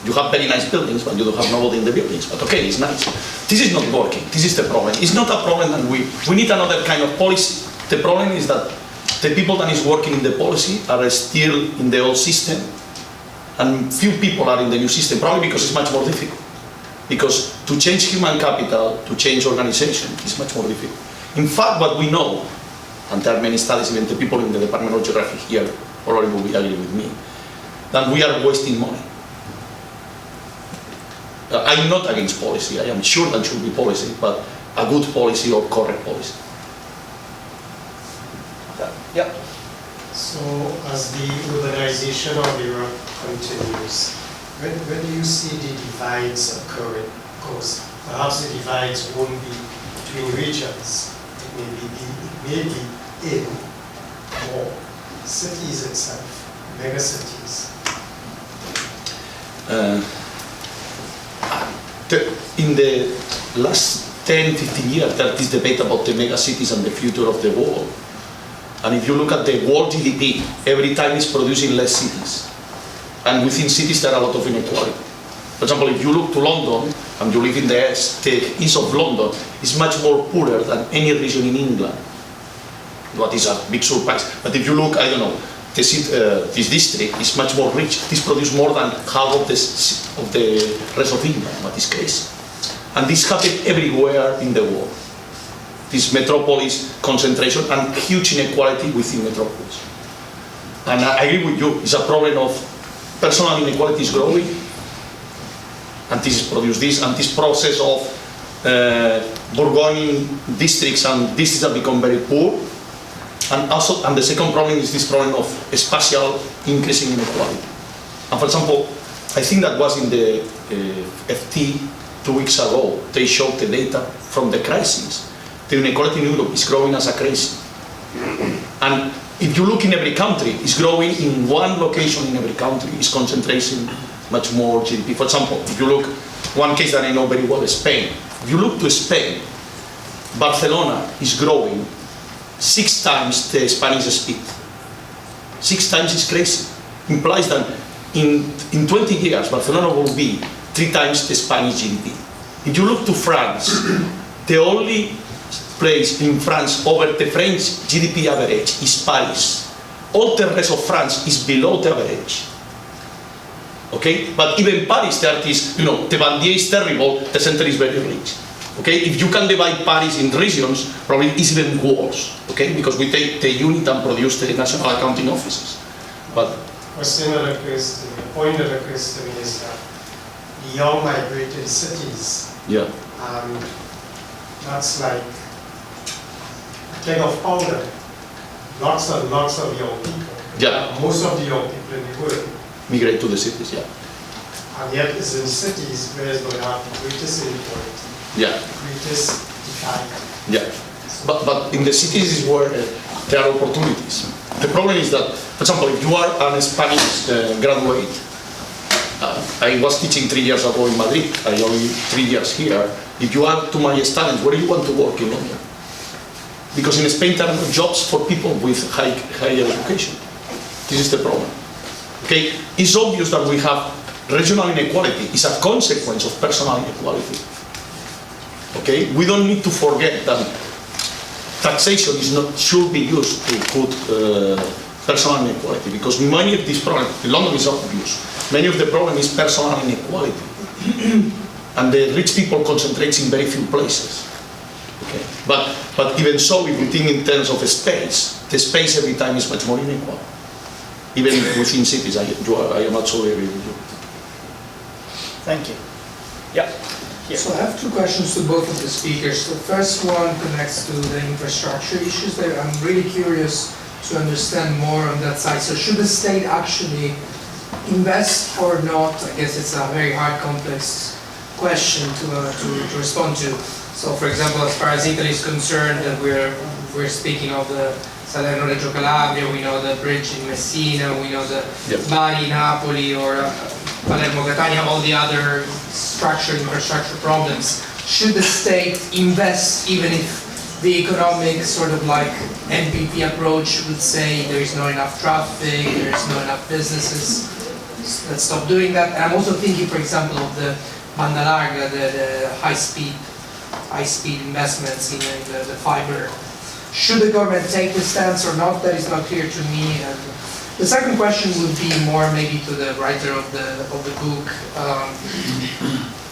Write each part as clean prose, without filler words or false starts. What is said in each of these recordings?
You have very nice buildings, but you don't have nobody in the buildings. But okay, it's nice. This is not working. This is the problem. It's not a problem that we need another kind of policy. The problem is that the people that is working in the policy are still in the old system, and few people are in the new system, probably because it's much more difficult. Because to change human capital, to change organization, is much more difficult. In fact, what we know, and there are many studies, even the people in the Department of Geography here already will agree with me, that we are wasting money. I'm not against policy. I am sure that should be policy, but a good policy or correct policy. Yeah. So, as the urbanization of Europe continues, when do you see the divides occurring? Because perhaps the divides won't be between regions. It may be in more cities itself, mega cities. In the last 10-15 years, there is debate about the mega cities and the future of the world. And if you look at the world GDP, every time it's producing less cities. And within cities, there are a lot of inequality. For example, if you look to London, and you live in the east of London, it's much more poorer than any region in England. What is a big surprise. But if you look, I don't know, this district is much more rich. This produces more than half of the rest of England, what is crazy. And this happens everywhere in the world. This metropolis concentration and huge inequality within metropolis. And I agree with you, it's a problem of personal inequality is growing, and this is produce this, and this process of burgeoning districts and districts that become very poor. And also, and the second problem is this problem of spatial increasing inequality. And for example, I think that was in the FT 2 weeks ago, they showed the data from the crisis. The inequality in Europe is growing as a crazy. And if you look in every country, it's growing in one location in every country, it's concentrating much more GDP. For example, if you look, one case that I know very well is Spain. If you look to Spain, Barcelona is growing 6 times the Spanish speed. 6 times is crazy. Implies that in 20 years, Barcelona will be 3 times the Spanish GDP. If you look to France, the only place in France over the French GDP average is Paris. All the rest of France is below the average. Okay? But even Paris, there is, the banlieue is terrible, the center is very rich. Okay? If you can divide Paris in regions, probably it's even worse. Okay? Because we take the unit and produce the national accounting offices. But the point that occurs to me is that the young migrated cities. Yeah. That's like a keg of powder. Lots and lots of young people. Yeah. Most of the young people in the world migrate to the cities, yeah. And yet it's in cities where it's going to have the greatest inequality. Yeah. Greatest divide. Yeah. But in the cities is where there are opportunities. The problem is that, for example, if you are a Spanish graduate, I was teaching 3 years ago in Madrid, I only 3 years here. If you add to my students, where do you want to work in London? Because in Spain there are no jobs for people with higher education. This is the problem. Okay, it's obvious that we have regional inequality. It's a consequence of personal inequality. Okay, we don't need to forget that taxation should be used to put personal inequality, because many of these problems, in London is obvious, many of the problem is personal inequality. And the rich people concentrate in very few places. Okay. But even so, if we think in terms of space, the space every time is much more unequal. Even within cities, I am absolutely agree with you. Thank you. Yeah. Here. So I have 2 questions to both of the speakers. The first one connects to the infrastructure issues there. I'm really curious to understand more on that side. So should the state actually invest or not? I guess it's a very hard, complex question to respond to. So for example, as far as Italy is concerned, we're speaking of the Salerno-Reggio Calabria, we know the bridge in Messina, we know the Bari-Napoli or Palermo-Catania, all the other infrastructure problems. Should the state invest even if the economic sort of like NPP approach would say there is not enough traffic, there is not enough businesses? let's stop doing that. And I'm also thinking, for example, of the banda larga, the high-speed investments in the fiber. Should the government take this stance or not? That is not clear to me. And the second question would be more maybe to the writer of the book.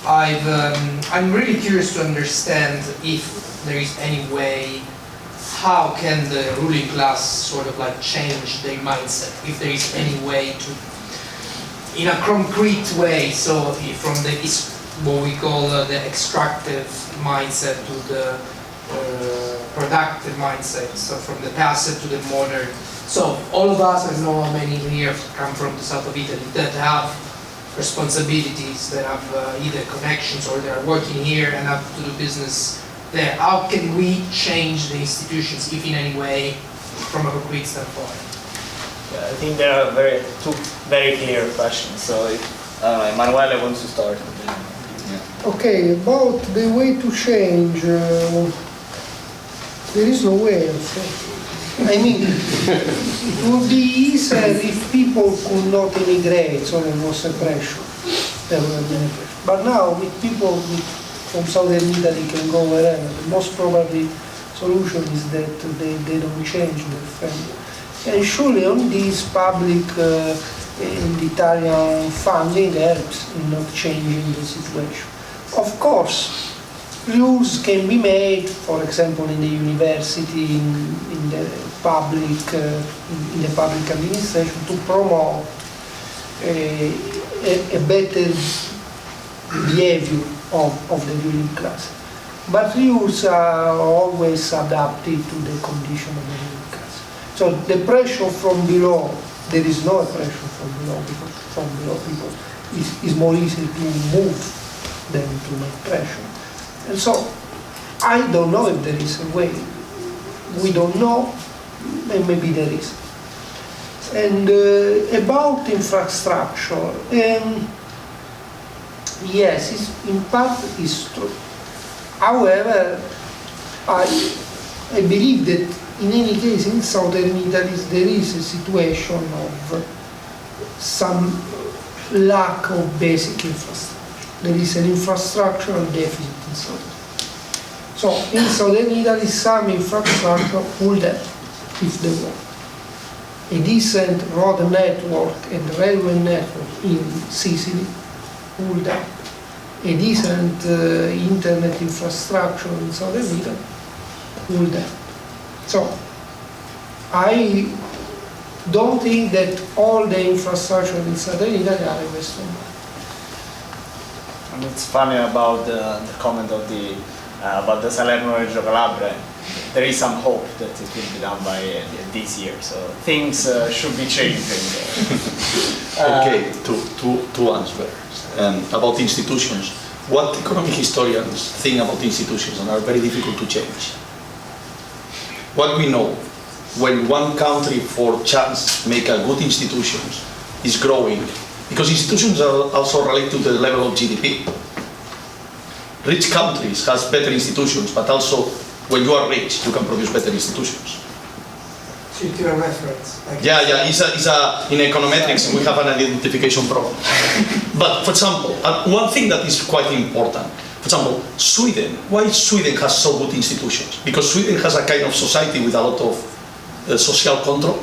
I'm really curious to understand if there is any way, how can the ruling class sort of like change their mindset? If there is any way to, in a concrete way, so from the what we call the extractive mindset to the productive mindset, so from the passive to the modern. So all of us, I know how many here come from the south of Italy, that have responsibilities, that have either connections or they are working here and have to do business there. How can we change the institutions, if in any way, from a concrete standpoint? Yeah, I think there are two very clear questions. So if Emanuele wants to start. Okay, about the way to change, there is no way, I mean, it would be easier if people could not immigrate, so there was a pressure. But now, with people from southern Italy can go wherever, the most probably solution is that they don't change their family. And surely on this public and Italian funding helps in not changing the situation. Of course, rules can be made, for example, in the university, in the public administration, to promote a better behavior of the ruling class. But rules are always adapted to the condition of the ruling class. So the pressure from below, there is no pressure from below, because from below people it's more easy to move than to make pressure. And so I don't know if there is a way. We don't know, and maybe there is. And about infrastructure, yes, in part it's true. However, I believe that in any case in southern Italy there is a situation of some lack of basic infrastructure. There is an infrastructural deficit in southern. So in southern Italy some infrastructure would help if they want. A decent road network and railway network in Sicily would help. A decent internet infrastructure in southern Italy would help. So I don't think that all the infrastructure in southern Italy are a Western one. And it's funny about the comment of about the Salerno-Reggio Calabria. There is some hope that it will be done by this year, so things should be changing. Okay, two answers. About institutions, what economic historians think about institutions and are very difficult to change. What we know, when one country for chance make a good institutions is growing, because institutions are also related to the level of GDP. Rich countries has better institutions, but also when you are rich, you can produce better institutions. So you a reference. Yeah, in econometrics we have an identification problem. But for example, one thing that is quite important, for example, Sweden. Why Sweden has so good institutions? Because Sweden has a kind of society with a lot of social control.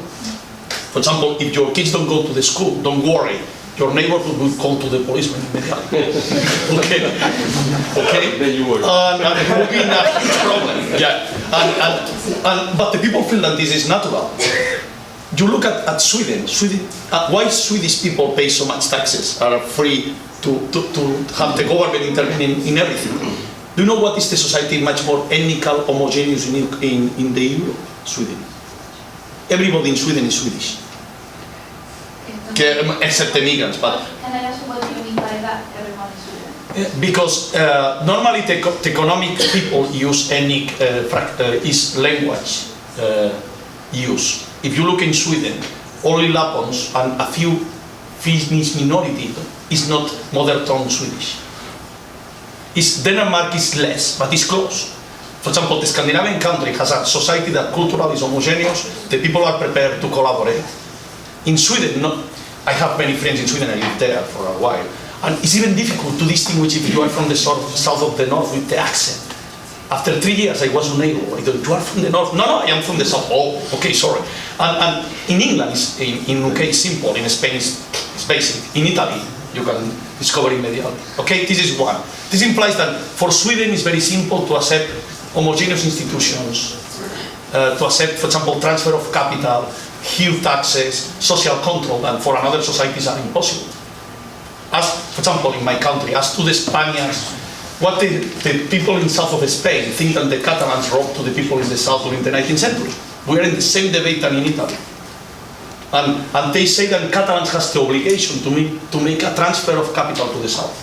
For example, if your kids don't go to the school, don't worry. Your neighborhood will call to the policeman immediately. Okay? Then you worry. And it will be a huge problem. Yeah. But the people feel that this is natural. You look at Sweden. Why Swedish people pay so much taxes, are free to have the government intervene in everything. Do you know what is the society much more ethnical, homogeneous in the Europe? Sweden. Everybody in Sweden is Swedish. Except the migrants, but... Can I ask you what you mean by that, everyone in Sweden? Because normally the economic people use ethnic, is language use. If you look in Sweden, only Lapons and a few Finnish minority is not mother tongue Swedish. Denmark is less, but it's close. For example, the Scandinavian country has a society that culturally is homogeneous, the people are prepared to collaborate. In Sweden, I have many friends in Sweden, I lived there for a while. And it's even difficult to distinguish if you are from the south of the north with the accent. After 3 years, I was unable. I thought, you are from the north? No, I am from the south. Oh, okay, sorry. And in England, in UK, it's simple. In Spain, it's basic. In Italy, you can discover immediately. Okay, this is one. This implies that for Sweden, it's very simple to accept homogeneous institutions, to accept, for example, transfer of capital, huge taxes, social control, and for another societies are impossible. As, for example, in my country, as to the Spaniards, what the people in south of Spain think that the Catalans robbed to the people in the south during the 19th century. We are in the same debate than in Italy. And they say that Catalans has the obligation to make a transfer of capital to the south.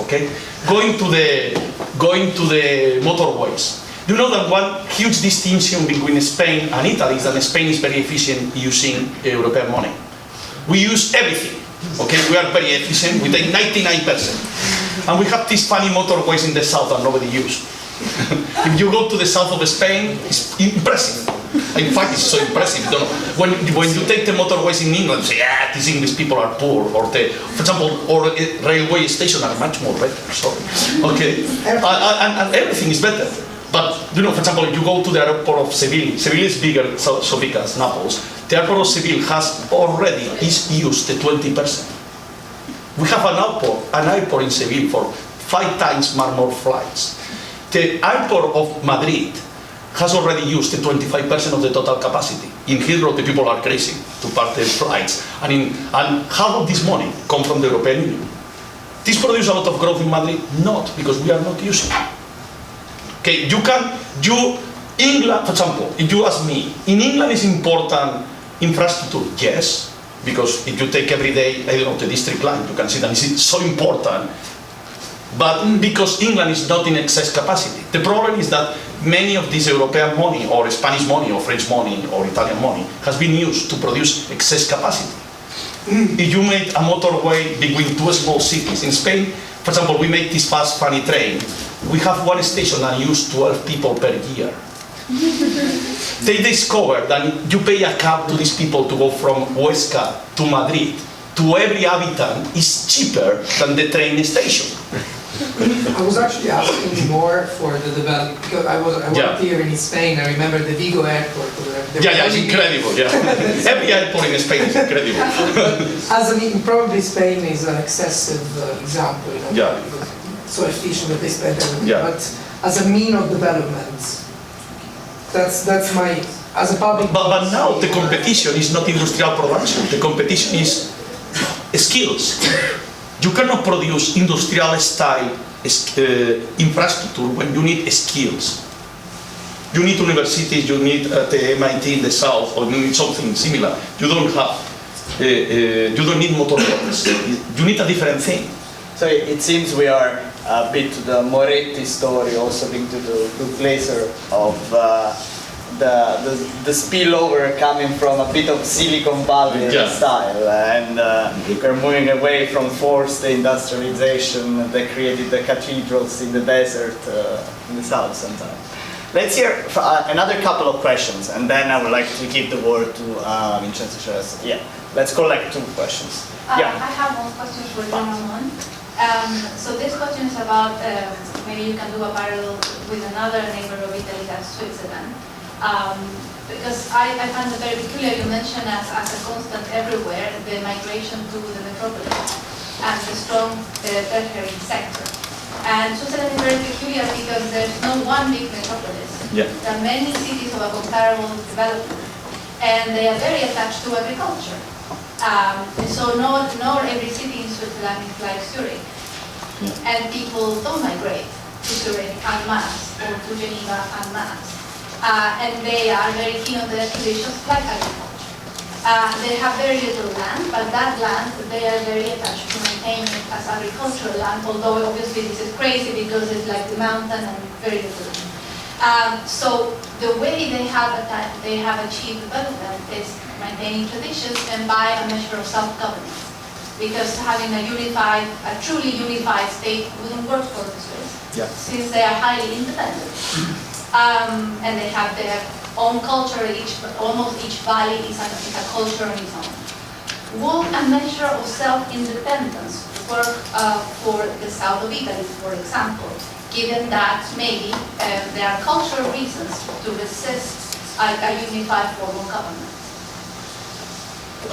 Okay? Going to the motorways. You know that one huge distinction between Spain and Italy is that Spain is very efficient using European money. We use everything. Okay, we are very efficient. We take 99%. And we have these funny motorways in the south that nobody uses. If you go to the south of Spain, it's impressive. In fact, it's so impressive. You don't know. When you take the motorways in England, you say, these English people are poor. Or for example, railway stations are much more better. Sorry. Okay, and everything is better. But you know, for example, if you go to the airport of Seville, Seville is bigger, so big as Naples. The airport of Seville has already used the 20%. We have an airport in Seville for 5 times more flights. The airport of Madrid has already used the 25% of the total capacity. In Heathrow, the people are crazy to park their flights. And half of this money comes from the European Union. This produces a lot of growth in Madrid? Not, because we are not using it. Okay, England, for example, if you ask me, in England is important infrastructure? Yes, because if you take every day, I don't know, the district line, you can see that it's so important. But because England is not in excess capacity. The problem is that many of this European money, or Spanish money, or French money, or Italian money, has been used to produce excess capacity. If you made a motorway between 2 small cities, in Spain, for example, we make this fast, funny train. We have one station that uses 12 people per year. They discovered that you pay a cab to these people to go from Huesca to Madrid. To every habitant is cheaper than the train station. I was actually asking more for the development, because I worked here in Spain. I remember the Vigo airport. It's incredible. Every airport in Spain is incredible. Probably Spain is an excessive example. You know, because it's so efficient that they spend everything. But as a mean of development, that's my as a public. But now the competition is not industrial production. The competition is skills. You cannot produce industrial style infrastructure when you need skills. You need universities, you need the MIT in the south, or you need something similar. You don't have, you don't need motorways. You need a different thing. So it seems we are a bit to the Moretti story, also linked to the laser of the spillover coming from a bit of Silicon Valley style, and we're moving away from forced industrialization that created the cathedrals in the desert in the south sometimes. Let's hear another couple of questions, and then I would like to give the word to Vincenzo Celeste. Yeah, let's collect 2 questions. I have one question for Ramon. So this question is about, maybe you can do a parallel with another neighbor of Italy, that's Switzerland. Because I find it very peculiar, you mentioned as a constant everywhere, the migration to the metropolis and the strong tertiary sector. And Switzerland is very peculiar because there's no one big metropolis. There are many cities of a comparable development, and they are very attached to agriculture. So not every city in Switzerland is like Zurich. And people don't migrate to Zurich en masse or to Geneva en masse. And they are very keen on their traditions like agriculture. They have very little land, but that land they are very attached to maintaining it as agricultural land, although obviously this is crazy because it's like the mountain and very little land. So the way they have achieved development is maintaining traditions and by a measure of self-governance. Because having a truly unified state wouldn't work for the Swiss, since they are highly independent. And they have their own culture. Almost each valley is a culture on its own. will a measure of self-independence work for the south of Italy, for example, given that maybe there are cultural reasons to resist a unified form of government?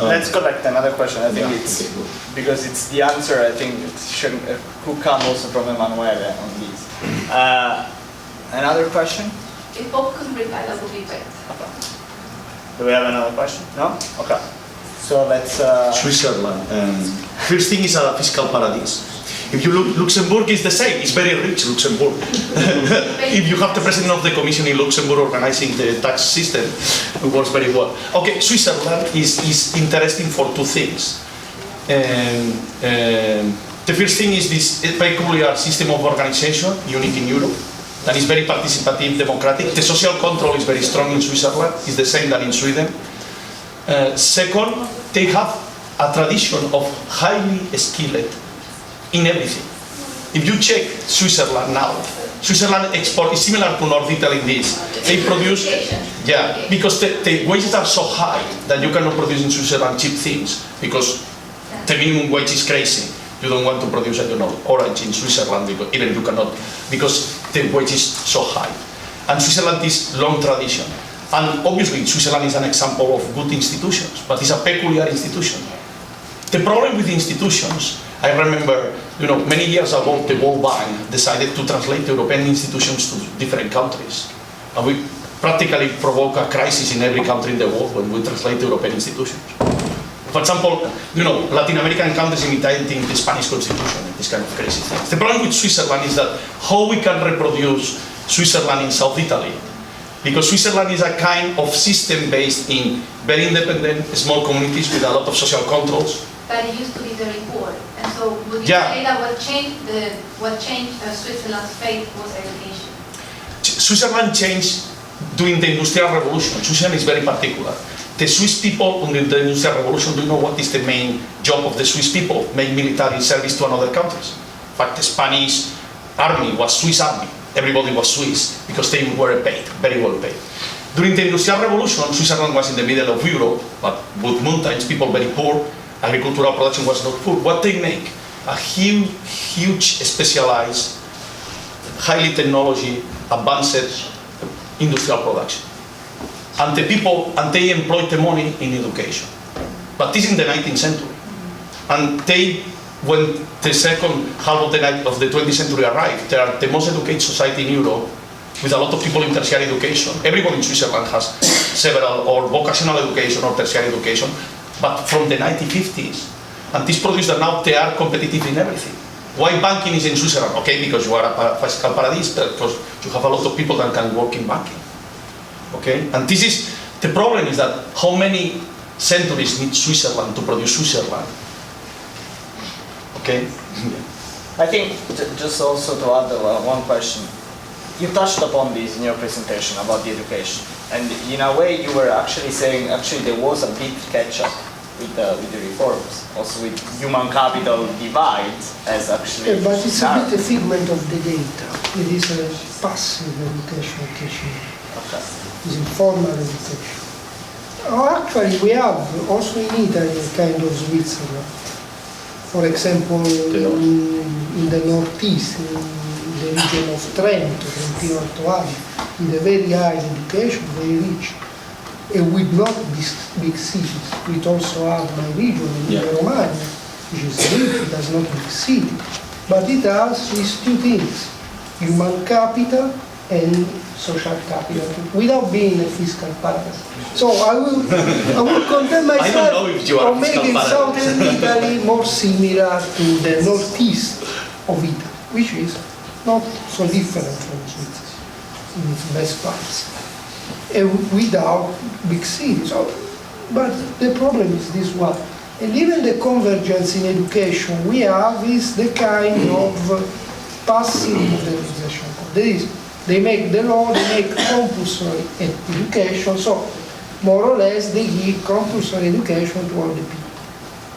Let's collect another question. I think it's because it's the answer. I think it could come also from Emanuele on this. Another question? If both could reply, that would be great. Do we have another question? No? Okay. So let's... Switzerland. First thing is a fiscal paradise. If you look, Luxembourg is the same. It's very rich, Luxembourg. If you have the president of the commission in Luxembourg organizing the tax system, it works very well. Okay, Switzerland is interesting for two things. The first thing is this peculiar system of organization, unique in Europe, that is very participative, democratic. The social control is very strong in Switzerland. It's the same that in Sweden. Second, they have a tradition of highly skilled in everything. If you check Switzerland now, Switzerland export is similar to North Italy in this. They produce, because the wages are so high that you cannot produce in Switzerland cheap things, because the minimum wage is crazy. You don't want to produce, I don't know, orange in Switzerland, because even you cannot, because the wage is so high. And Switzerland is long tradition. And obviously Switzerland is an example of good institutions, but it's a peculiar institution. The problem with institutions, I remember, many years ago, the World Bank decided to translate European institutions to different countries. And we practically provoke a crisis in every country in the world when we translate European institutions. For example, Latin American countries imitating the Spanish constitution and this kind of crazy things. The problem with Switzerland is that how we can reproduce Switzerland in South Italy. Because Switzerland is a kind of system based in very independent, small communities with a lot of social controls. But it used to be very poor, and so would you say that what changed Switzerland's fate was education? Switzerland changed during the Industrial Revolution. Switzerland is very particular. The Swiss people during the Industrial Revolution, do you know what is the main job of the Swiss people? Make military service to another countries. In fact, the Spanish army was Swiss army. Everybody was Swiss because they were paid, very well paid. During the Industrial Revolution, Switzerland was in the middle of Europe, but with mountains, people very poor. Agricultural production was not poor. What they make? A huge specialized, highly technology, advanced industrial production. And the people, and they employed the money in education. But this is in the 19th century. And they, when the second half of the 20th century arrived, they are the most educated society in Europe, with a lot of people in tertiary education. Everyone in Switzerland has several, or vocational education or tertiary education, but from the 1950s. And this produced that now they are competitive in everything. Why banking is in Switzerland? Okay, because you are a fiscal paradise, because you have a lot of people that can work in banking. Okay, and this is, the problem is that how many centuries need Switzerland to produce Switzerland? Okay? I think, just also to add one question, you touched upon this in your presentation about the education. And in a way you were actually saying, there was a big catch-up with the reforms, also with human capital divide as actually... Yeah, but it's a bit a figment of the data. It is a passive education teaching. Okay. It's informal education. Actually, we have also in Italy a kind of Switzerland. For example, in the northeast, in the region of Trento, Trentino Alto Adige, with a very high education, very rich, and with not big cities. We also have my region, in Romagna, which is rich, it has not big city, but it has these two things, human capital and social capital, without being a fiscal paradise. So I will content myself on making southern Italy more similar to the northeast of Italy, which is not so different from Switzerland in its best parts, without big cities. So, but the problem is this one. And even the convergence in education we have is the kind of passive modernization. There is, they make the law, they make compulsory education, so more or less they give compulsory education to all the people.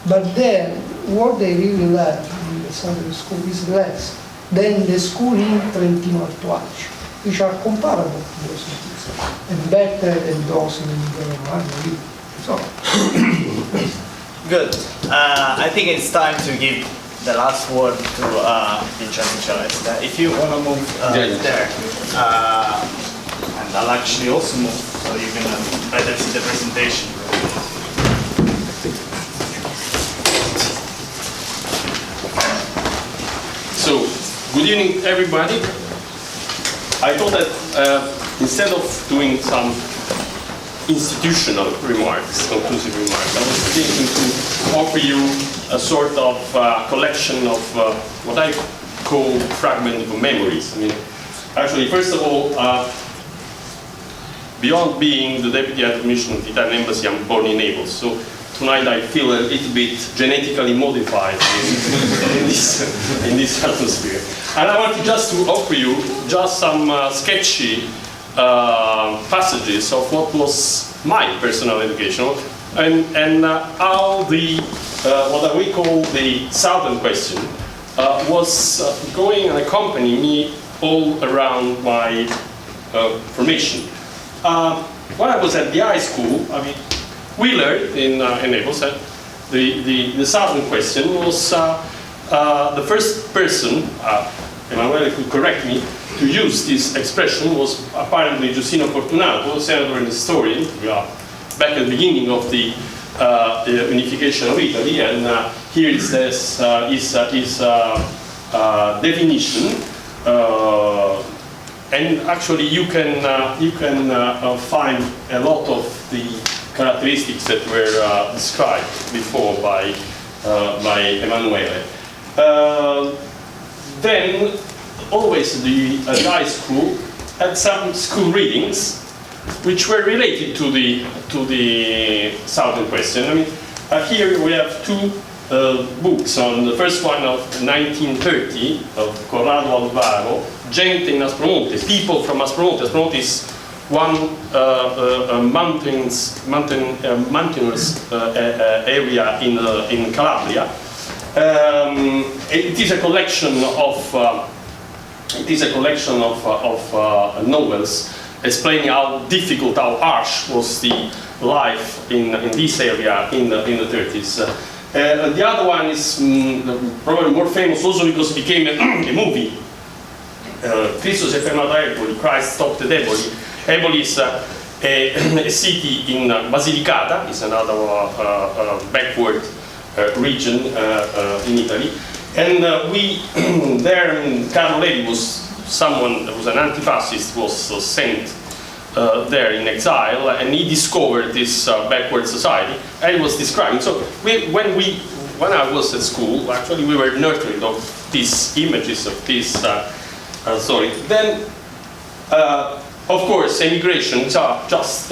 But then, what they really learn in the Southern school is less than the school in Trentino Alto Adige, which are comparable to those cities, and better than those in Romagna. So, Good. I think it's time to give the last word to Vincenzo Celeste. If you want to move there, and I'll actually also move so you can better see the presentation. So, good evening everybody. I thought that instead of doing some institutional remarks, conclusive remarks, I was thinking to offer you a sort of collection of what I call fragment of memories. I mean, actually, first of all, beyond being the Deputy High Commissioner of the Italian Embassy, I'm born in Naples, so tonight I feel a little bit genetically modified in this atmosphere. And I want just to offer you just some sketchy passages of what was my personal education and how the what we call the Southern question was going and accompanying me all around my formation. When I was at the high school, I mean, we learned in Naples that the Southern question was the first person, Emanuele could correct me, to use this expression was apparently Giustino Fortunato, senator and historian. We are back at the beginning of the unification of Italy, and here is this his definition. And actually, you can find a lot of the characteristics that were described before by Emanuele. Then, always the high school had some school readings which were related to the Southern question. I mean, here we have two books. On the first one of 1930 of Corrado Alvaro, Gente in Aspromonte, people from Aspromonte. Aspromonte is one mountainous area in Calabria. It is a collection of novels explaining how difficult, how harsh was the life in this area in the 30s. The other one is probably more famous also because it became a movie. Cristo si è fermato a Eboli, Christ stopped at Eboli. Eboli is a city in Basilicata, is another backward region in Italy. And we, there, Carlo Levi was someone that was an anti-fascist, was sent there in exile, and he discovered this backward society, and he was describing. So when I was at school, actually we were nurtured of these images of this story. Then, of course, emigrations are just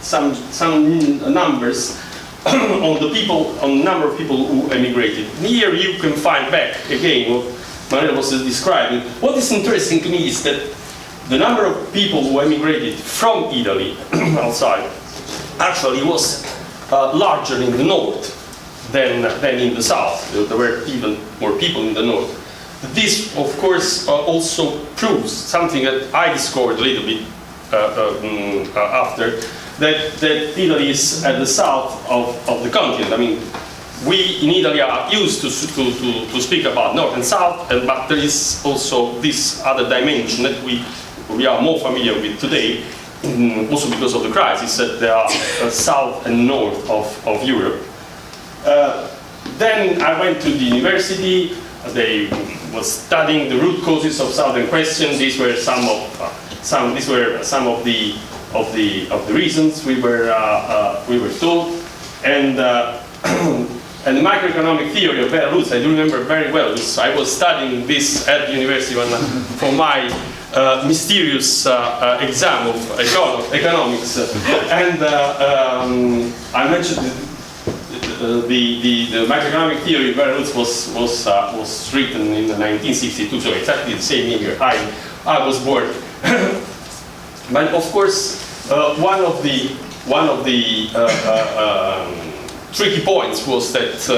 some numbers on the number of people who emigrated. Here you can find back again what Manuel was describing. What is interesting to me is that the number of people who emigrated from Italy outside actually was larger in the north than in the south. There were even more people in the north. This, of course, also proves something that I discovered a little bit after, that Italy is at the south of the continent. I mean, we in Italy are used to speak about north and south, but there is also this other dimension that we are more familiar with today, also because of the crisis, that there are south and north of Europe. Then I went to the university. They was studying the root causes of Southern question. These were some of the reasons we were told, and the macroeconomic theory of Belarus, I do remember very well. I was studying this at the university for my mysterious exam of economics, and I mentioned the macroeconomic theory of Belarus was written in 1962, so exactly the same year I was born. But of course, one of the tricky points was that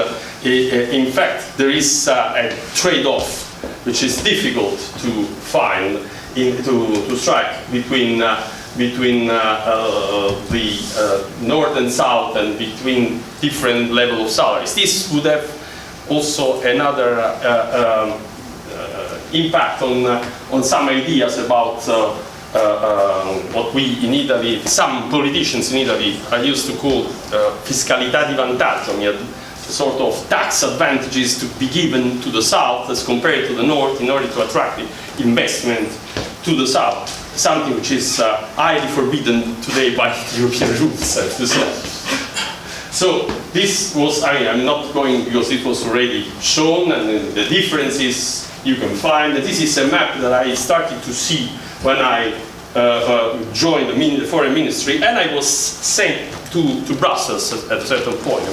in fact there is a trade-off which is difficult to find, to strike between between the north and south and between different level of salaries. This would have also another impact on some ideas about what we in Italy, some politicians in Italy are used to call fiscalità di vantaggio, I mean, sort of tax advantages to be given to the south as compared to the north in order to attract investment to the south, something which is highly forbidden today by European rules, I have to say. So this was, I'm not going because it was already shown, and the differences you can find. This is a map that I started to see when I joined the foreign ministry, and I was sent to Brussels at a certain point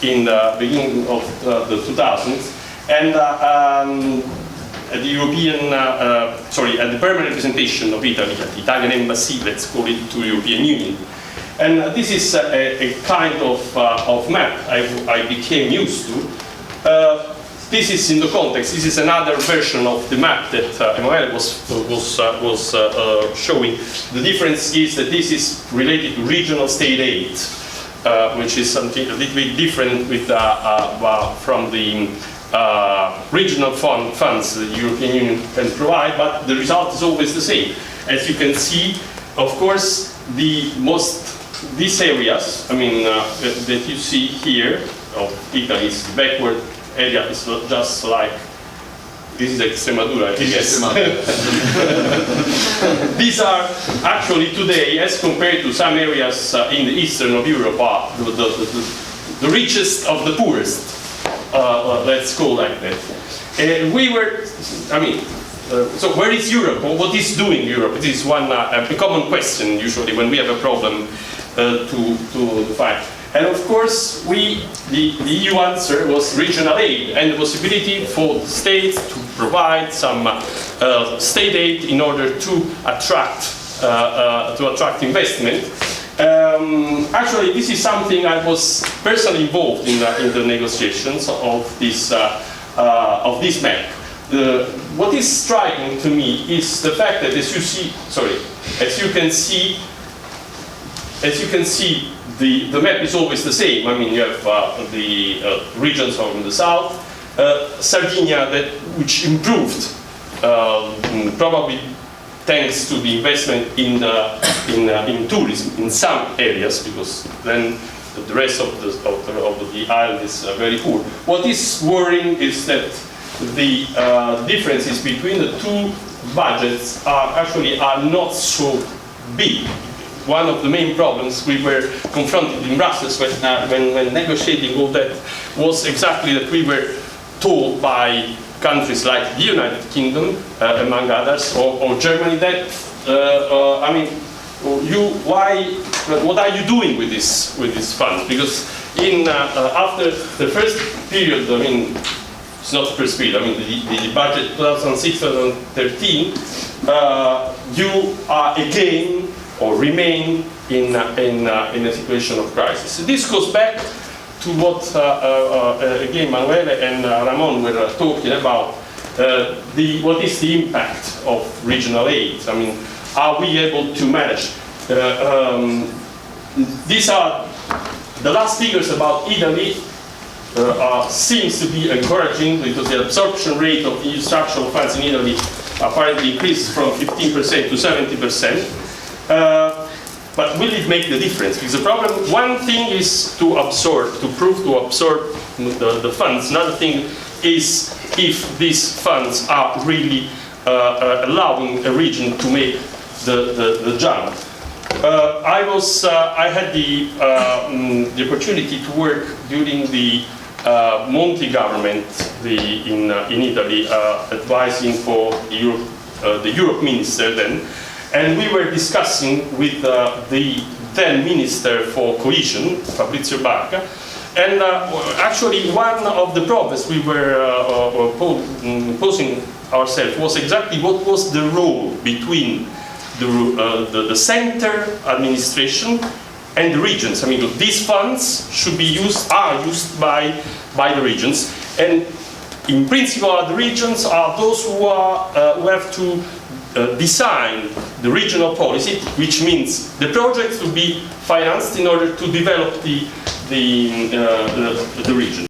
in the beginning of the 2000s, and at the European, at the permanent representation of Italy, at the Italian embassy, let's call it, to European Union. And this is a kind of map I became used to. This is in the context. This is another version of the map that Emanuele was showing. The difference is that this is related to regional state aid, which is something a little bit different with, from the regional funds the European Union can provide, but the result is always the same. As you can see, of course, these areas, I mean, that you see here of Italy is the backward area, is just like, this is Extremadura, yes. These are actually today, as compared to some areas in the eastern of Europe, are the richest of the poorest, let's call like that. So where is Europe? Or what is doing Europe? It is one a common question usually when we have a problem to fight. And of course, the EU answer was regional aid and the possibility for the states to provide some state aid in order to attract investment. Actually, this is something I was personally involved in the negotiations of this map. What is striking to me is the fact that, as you can see, the map is always the same. I mean, you have the regions from the south, Sardinia, which improved probably thanks to the investment in tourism in some areas, because then the rest of the island is very poor. What is worrying is that the differences between the two budgets are not so big. One of the main problems we were confronted in Brussels when negotiating all that was exactly that we were told by countries like the United Kingdom, among others, or Germany, that what are you doing with this fund? Because after the first period, I mean, it's not the first period. I mean, the budget 2006-2013, you are again or remain in a situation of crisis. This goes back to what again Emanuele and Ramon were talking about. What is the impact of regional aid? I mean, are we able to manage? These are the last figures about Italy. Seems to be encouraging, because the absorption rate of EU structural funds in Italy apparently increased from 15% to 70%. But will it make the difference? Because the problem, one thing is to absorb the funds. Another thing is if these funds are really allowing a region to make the jump. I had the opportunity to work during the Monti government in Italy, advising for the Europe minister then. And we were discussing with the then Minister for Cohesion, Fabrizio Barca, and actually one of the problems we were posing ourselves was exactly what was the role between the center administration and the regions. I mean, these funds are used by the regions, and in principle the regions are those who have to design the regional policy, which means the projects to be financed in order to develop the region.